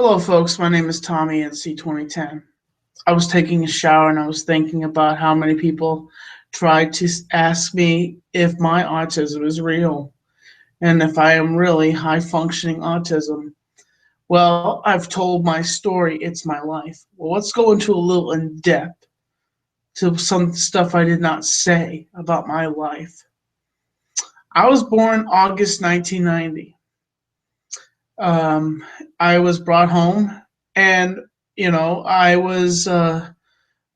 Hello, folks. My name is Tommy at C2010. I was taking a shower and I was thinking about how many people try to ask me if my autism is real and if I am really high functioning autism. Well, I've told my story. It's my life. Well, let's go into a little in depth to some stuff I did not say about my life. I was born August 1990. Um, I was brought home, and I was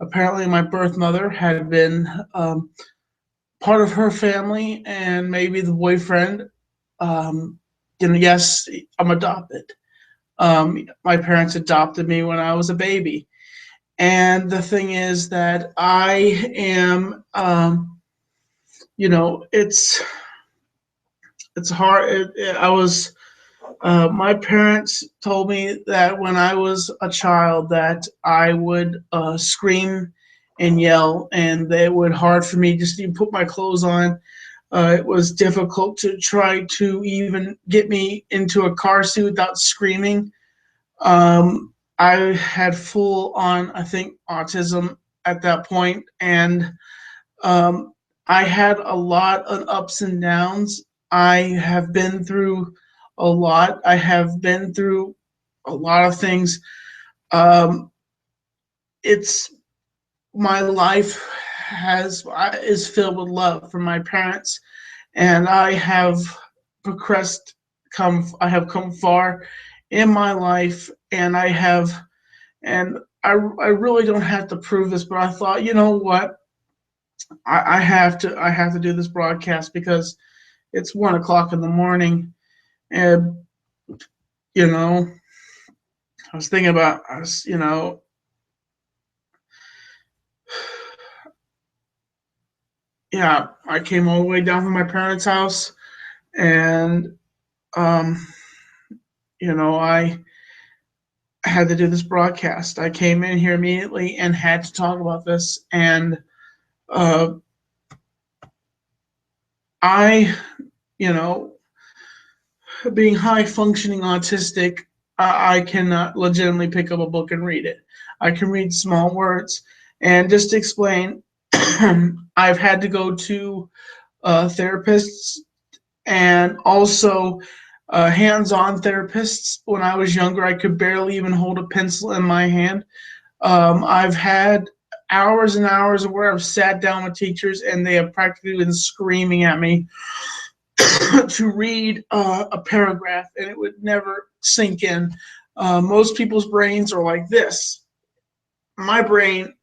apparently my birth mother had been part of her family, and maybe the boyfriend. Um, yes, I'm adopted. My parents adopted me when I was a baby, and the thing is that I am, it's hard. I was my parents told me that when I was a child that I would scream and yell, and that it would hard for me just to even put my clothes on. It was difficult to try to even get me into a car seat without screaming. I had full on, I think, autism at that point, and um, I had a lot of ups and downs. I have been through a lot. I have been through a lot of things. Um, it's my life has is filled with love from my parents, and I have progressed. I have come far in my life, and I really don't have to prove this, but I thought, you know what, I have to do this broadcast because it's 1 o'clock in the morning, and you know I was thinking about us. Yeah, I came all the way down from my parents' house, and um, I had to do this broadcast. I came in here immediately and had to talk about this, and uh, I, you know, being high functioning autistic, I cannot legitimately pick up a book and read it. I can read small words. And just to explain, I've had to go to therapists and also hands on therapists. When I was younger, I could barely even hold a pencil in my hand. I've had hours and hours where I've sat down with teachers and they have practically been screaming at me to read a paragraph, and it would never sink in. Most people's brains are like this. My brain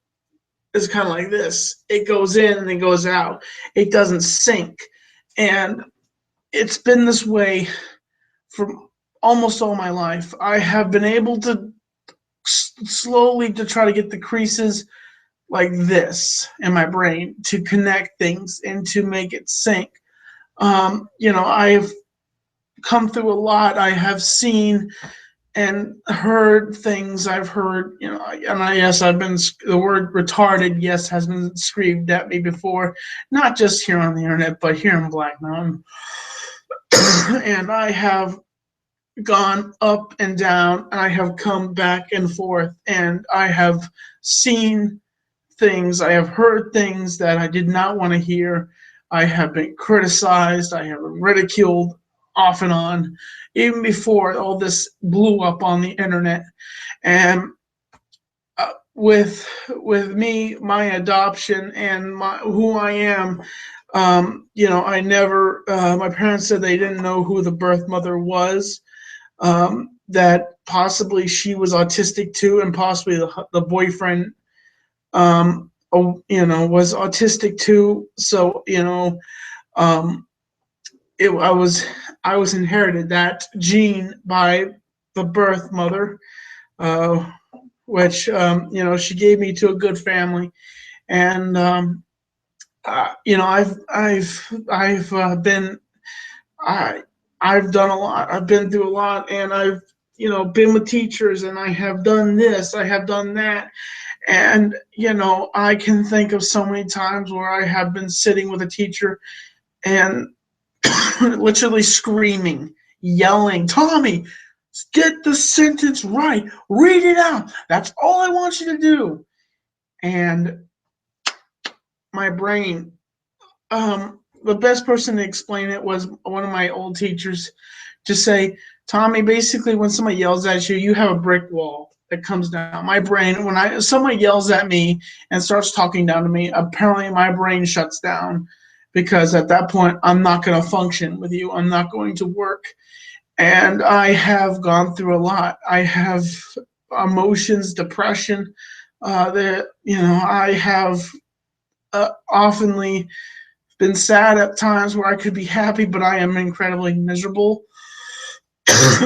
is kind of like this. It goes in and it goes out. It doesn't sink. And it's been this way for almost all my life. I have been able to slowly to try to get the creases like this in my brain to connect things and to make it sink. I've come through a lot. I have seen and heard things. I've heard, and yes, I've been, the word retarded, yes, has been screamed at me before, not just here on the internet, but here in Black Mountain. And I have gone up and down, and I have come back and forth, and I have seen things, I have heard things that I did not want to hear. I have been criticized, I have been ridiculed off and on, even before all this blew up on the internet. And with me, my adoption and who I am, I never. My parents said they didn't know who the birth mother was. That possibly she was autistic too, and possibly the boyfriend, was autistic too. So um, I was inherited that gene by the birth mother, uh, which she gave me to a good family, and I've been I I've done a lot. I've been through a lot, and I've been with teachers, and I have done this, I have done that, and I can think of so many times where I have been sitting with a teacher and literally screaming, yelling, Tommy, Get the sentence right. Read it out. That's all I want you to do. And my brain, the best person to explain it was one of my old teachers. Just say, Tommy, basically when somebody yells at you, you have a brick wall that comes down. My brain, when somebody yells at me and starts talking down to me, apparently my brain shuts down, because at that point I'm not going to function with you. I'm not going to work. And I have gone through a lot. I have emotions, depression. I have oftenly been sad at times where I could be happy, but I am incredibly miserable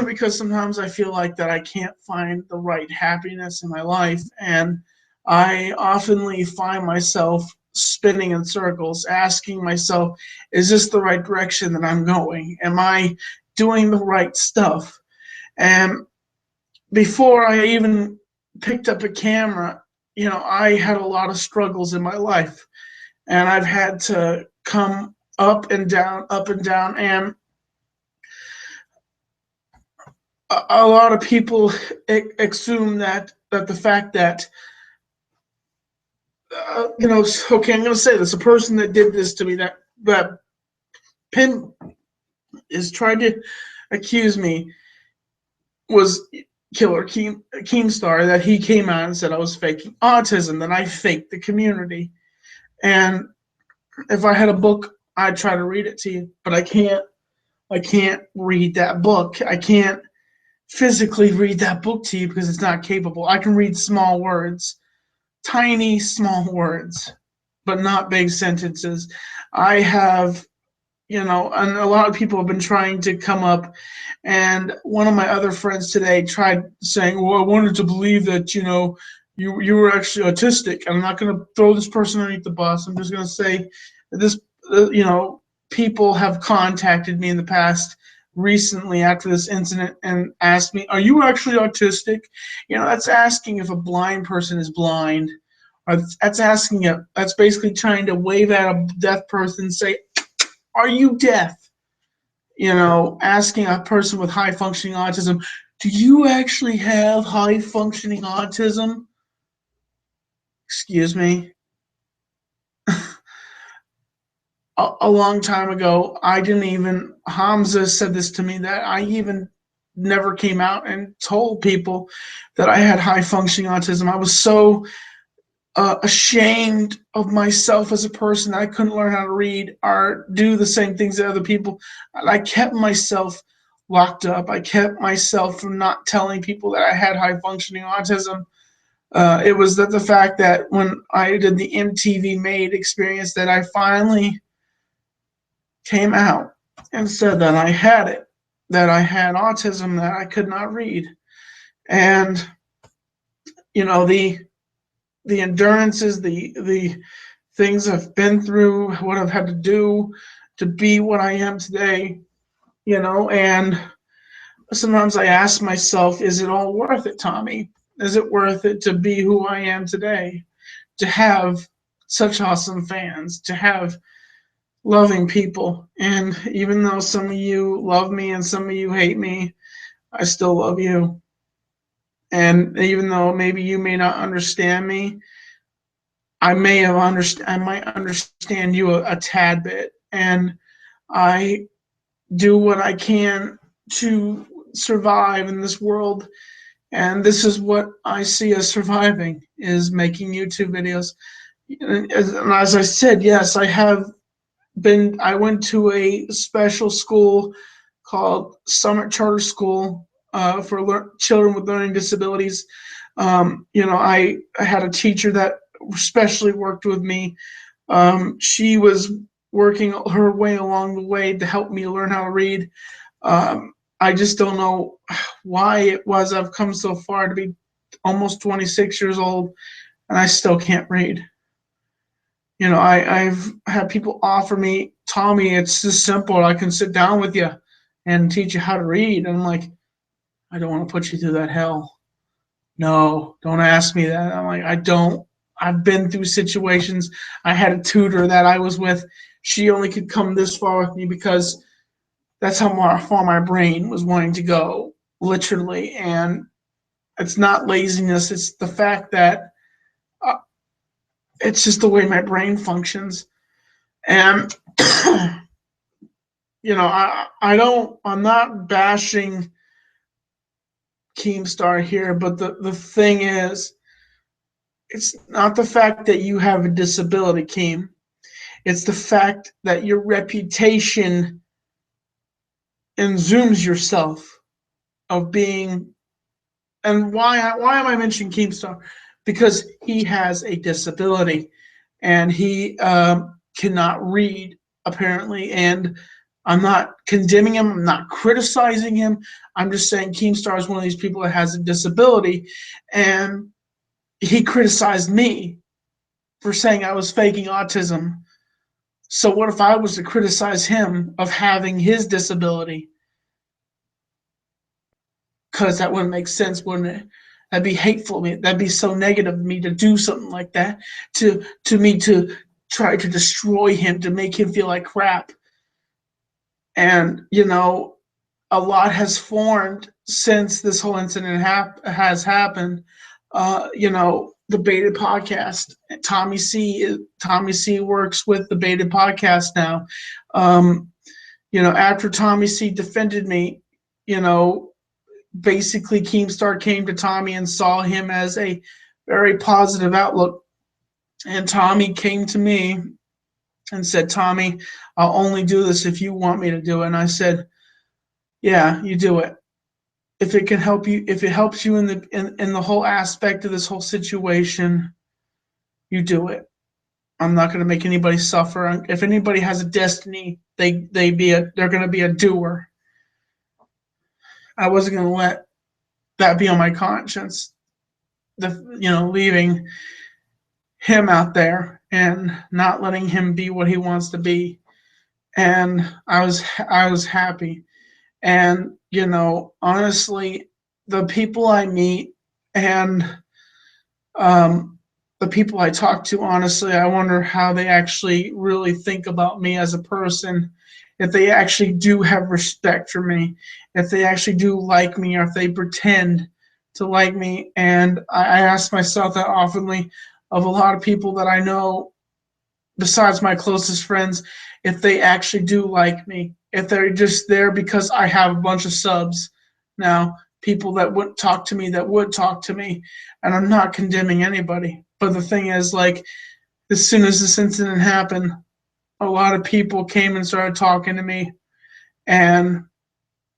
because sometimes I feel like that I can't find the right happiness in my life, and I oftenly find myself spinning in circles, asking myself, is this the right direction that I'm going? Am I doing the right stuff? And before I even picked up a camera, I had a lot of struggles in my life, and I've had to come up and down, and a lot of people assume that the fact that okay, I'm going to say this: a person that did this to me, that pin is trying to accuse me, was Killer Keemstar, that he came out and said I was faking autism, that I faked the community. And if I had a book, I'd try to read it to you, but I can't. I can't read that book. I can't physically read that book to you because it's not capable. I can read small words, tiny small words, but not big sentences. I have, and a lot of people have been trying to come up, and one of my other friends today tried saying, well, I wanted to believe that, you were actually autistic. I'm not going to throw this person underneath the bus. I'm just going to say that this, people have contacted me in the past recently after this incident and asked me, are you actually autistic? That's asking if a blind person is blind. Or that's basically trying to wave at a deaf person and say, are you deaf? Asking a person with high functioning autism, do you actually have high functioning autism? Excuse me. A long time ago, Hamza said this to me, that I even never came out and told people that I had high functioning autism. I was so ashamed of myself as a person that I couldn't learn how to read or do the same things that other people. I kept myself locked up. I kept myself from not telling people that I had high functioning autism. It was the fact that when I did the MTV Made experience that I finally came out and said that I had it, that I had autism, that I could not read. And, the endurances, the things I've been through, what I've had to do to be what I am today, and sometimes I ask myself, is it all worth it, Tommy? Is it worth it to be who I am today? To have such awesome fans, to have loving people. And even though some of you love me and some of you hate me, I still love you. And even though maybe you may not understand me, I might understand you a tad bit, and I do what I can to survive in this world. And this is what I see as surviving, is making YouTube videos. And as I said, yes, I went to a special school called Summit Charter School for children with learning disabilities. I had a teacher that especially worked with me. She was working her way along the way to help me learn how to read. I just don't know why it was I've come so far to be almost 26 years old and I still can't read. I've had people offer me, Tommy, it's just simple. I can sit down with you and teach you how to read. And I'm like, I don't want to put you through that hell. No, don't ask me that. I'm like, I don't. I've been through situations. I had a tutor that I was with. She only could come this far with me because that's how far my brain was wanting to go. literally. And it's not laziness. It's the fact that uh, it's just the way my brain functions. And, I'm not bashing Keemstar here, but the thing is, it's not the fact that you have a disability, Keem. It's the fact that your reputation exhumes yourself of being. And why am I mentioning Keemstar? Because he has a disability, and he cannot read apparently. And I'm not condemning him. I'm not criticizing him. I'm just saying Keemstar is one of these people that has a disability, and he criticized me for saying I was faking autism. So what if I was to criticize him of having his disability? Because that wouldn't make sense, wouldn't it? That'd be hateful. That'd be so negative of me to do something like that, to me to try to destroy him, to make him feel like crap. And a lot has formed since this whole incident has happened. The Baited Podcast. Tommy C works with the Baited Podcast now. After Tommy C defended me, basically Keemstar came to Tommy and saw him as a very positive outlook. And Tommy came to me and said, Tommy, I'll only do this if you want me to do it. And I said, yeah, you do it. If it can help you, if it helps you in the whole aspect of this whole situation, you do it. I'm not going to make anybody suffer. If anybody has a destiny, they're going to be a doer. I wasn't going to let that be on my conscience. Leaving him out there and not letting him be what he wants to be. And I was happy. And honestly, the people I meet and the people I talk to, honestly, I wonder how they actually really think about me as a person. If they actually do have respect for me, if they actually do like me, or if they pretend to like me. And I ask myself that oftenly of a lot of people that I know, besides my closest friends, if they actually do like me, if they're just there because I have a bunch of subs. Now, people that would talk to me, and I'm not condemning anybody. But the thing is, like, as soon as this incident happened, a lot of people came and started talking to me, and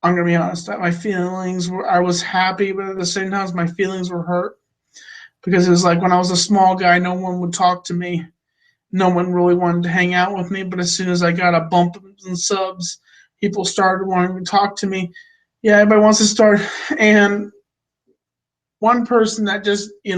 I'm gonna be honest, that my feelings were, I was happy, but at the same time, my feelings were hurt, because it was like when I was a small guy, no one would talk to me. No one really wanted to hang out with me, but as soon as I got a bump in subs, people started wanting to talk to me. Yeah, everybody wants to start. And one person that just, it's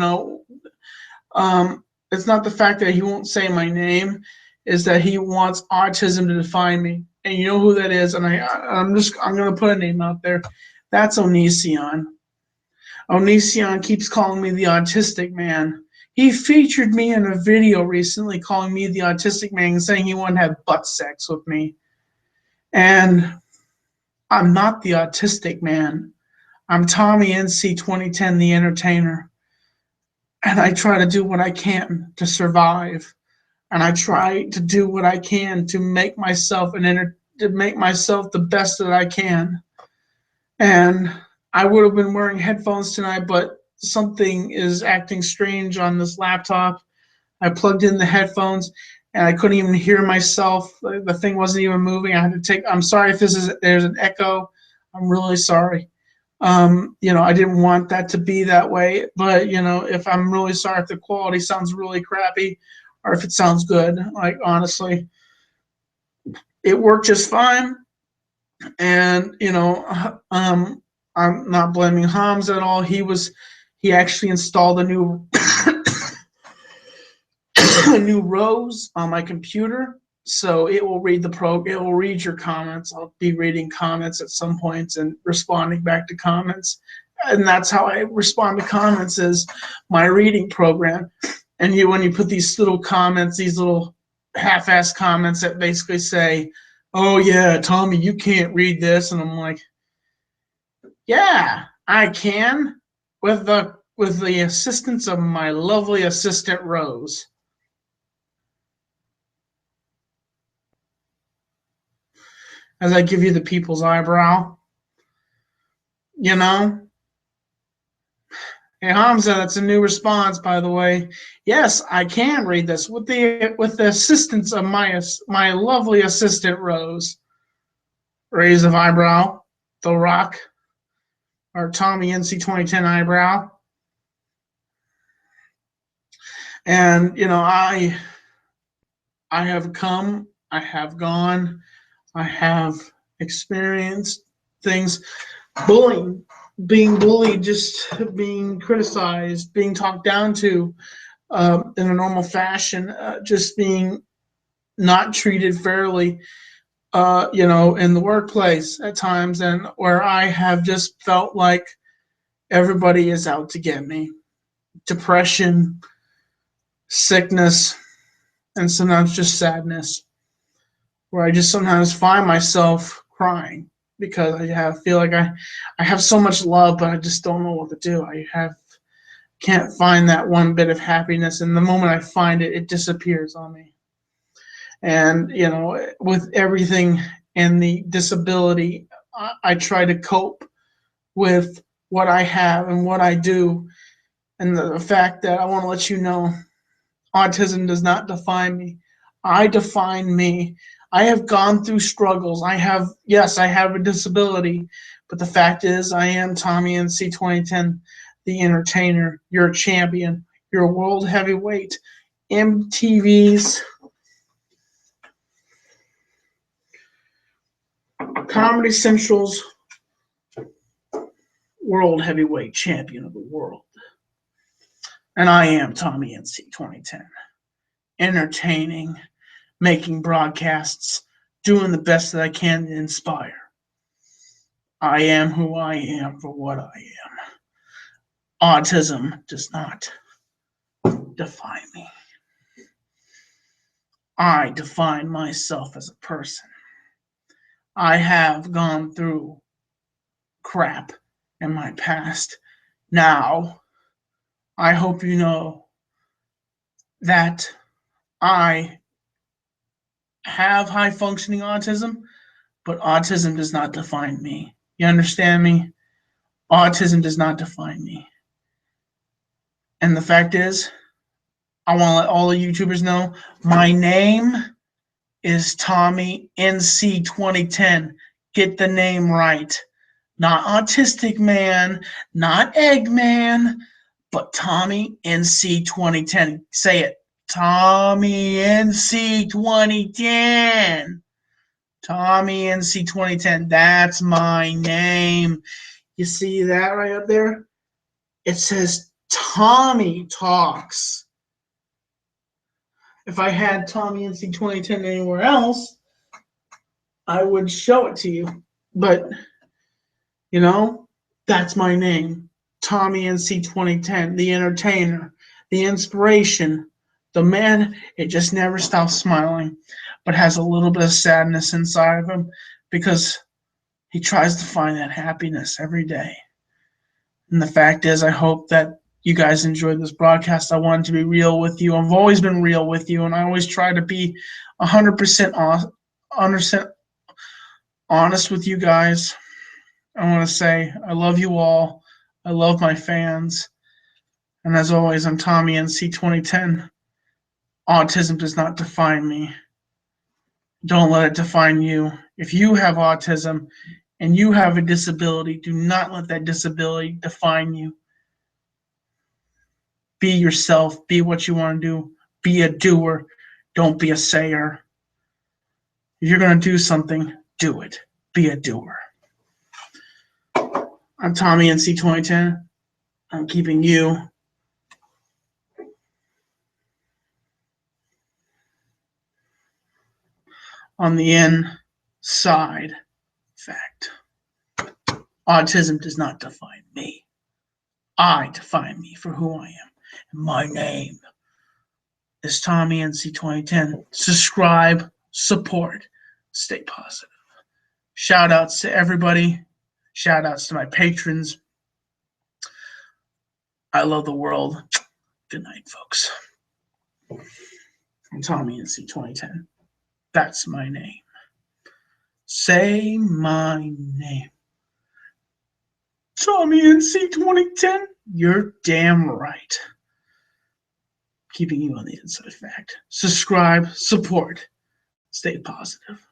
not the fact that he won't say my name, is that he wants autism to define me. And you know who that is? And I'm going to put a name out there. That's Onision. Onision keeps calling me the autistic man. He featured me in a video recently calling me the autistic man and saying he wanted to have butt sex with me. And I'm not the autistic man. I'm Tommy NC 2010, the entertainer. And I try to do what I can to survive. And I try to do what I can to make myself the best that I can. And I would have been wearing headphones tonight, but something is acting strange on this laptop. I plugged in the headphones and I couldn't even hear myself. The thing wasn't even moving. I'm sorry if there's an echo. I'm really sorry. I didn't want that to be that way, but if I'm really sorry if the quality sounds really crappy or if it sounds good, like honestly, it worked just fine. And I'm not blaming Hams at all. He actually installed a new a new rows on my computer, so it will read it will read your comments. I'll be reading comments at some points and responding back to comments, and that's how I respond to comments, is my reading program. And when you put these little comments, these little half-assed comments that basically say, oh yeah, Tommy, you can't read this, and I'm like, Yeah, I can, with the assistance of my lovely assistant Rose. As I give you the people's eyebrow, you know. Hey Hamza, that's a new response, by the way. Yes, I can read this with the assistance of my lovely assistant Rose. Raise of eyebrow, the Rock, or Tommy NC 2010 eyebrow, and I have come, I have gone, I have experienced things, bullying, being bullied, just being criticized, being talked down to in a normal fashion, just being not treated fairly, in the workplace at times, and where I have just felt like everybody is out to get me. Depression, sickness, and sometimes just sadness, where I just sometimes find myself crying because feel like I have so much love, but I just don't know what to do. Can't find that one bit of happiness, and the moment I find it, it disappears on me. And with everything and the disability, I try to cope with what I have and what I do, and the fact that I want to let you know, autism does not define me. I define me. I have gone through struggles. Yes, I have a disability, but the fact is, I am Tommy NC 2010, the entertainer, your champion, your world heavyweight, MTV's Comedy Central's world heavyweight champion of the world. And I am Tommy NC 2010, entertaining, making broadcasts, doing the best that I can to inspire. I am who I am for what I am. Autism does not define me. I define myself as a person. I have gone through crap in my past. Now, I hope you know that I have high functioning autism, but autism does not define me. You understand me? Autism does not define me. And the fact is, I want to let all the YouTubers know my name is Tommy NC 2010. Get the name right. Not Autistic Man, not Eggman, but Tommy NC 2010. Say it. Tommy NC 2010. Tommy NC 2010. That's my name. You see that right up there? It says Tommy Talks. If I had Tommy NC 2010 anywhere else, I would show it to you. But, that's my name. Tommy NC 2010, the entertainer, the inspiration, the man. It just never stops smiling, but has a little bit of sadness inside of him because he tries to find that happiness every day. And the fact is, I hope that you guys enjoyed this broadcast. I wanted to be real with you. I've always been real with you, and I always try to be 100% honest with you guys. I want to say I love you all. I love my fans. And as always, I'm Tommy NC 2010. Autism does not define me. Don't let it define you. If you have autism and you have a disability, do not let that disability define you. Be yourself. Be what you want to do. Be a doer. Don't be a sayer. If you're going to do something, do it. Be a doer. I'm Tommy NC 2010. I'm keeping you on the inside fact. Autism does not define me. I define me for who I am. And my name is Tommy NC 2010. Subscribe, support, stay positive. Shout outs to everybody. Shout outs to my patrons. I love the world. Good night, folks. I'm Tommy NC 2010. That's my name. Say my name. Tommy NC 2010. You're damn right. Keeping you on the inside fact. Subscribe, support, stay positive.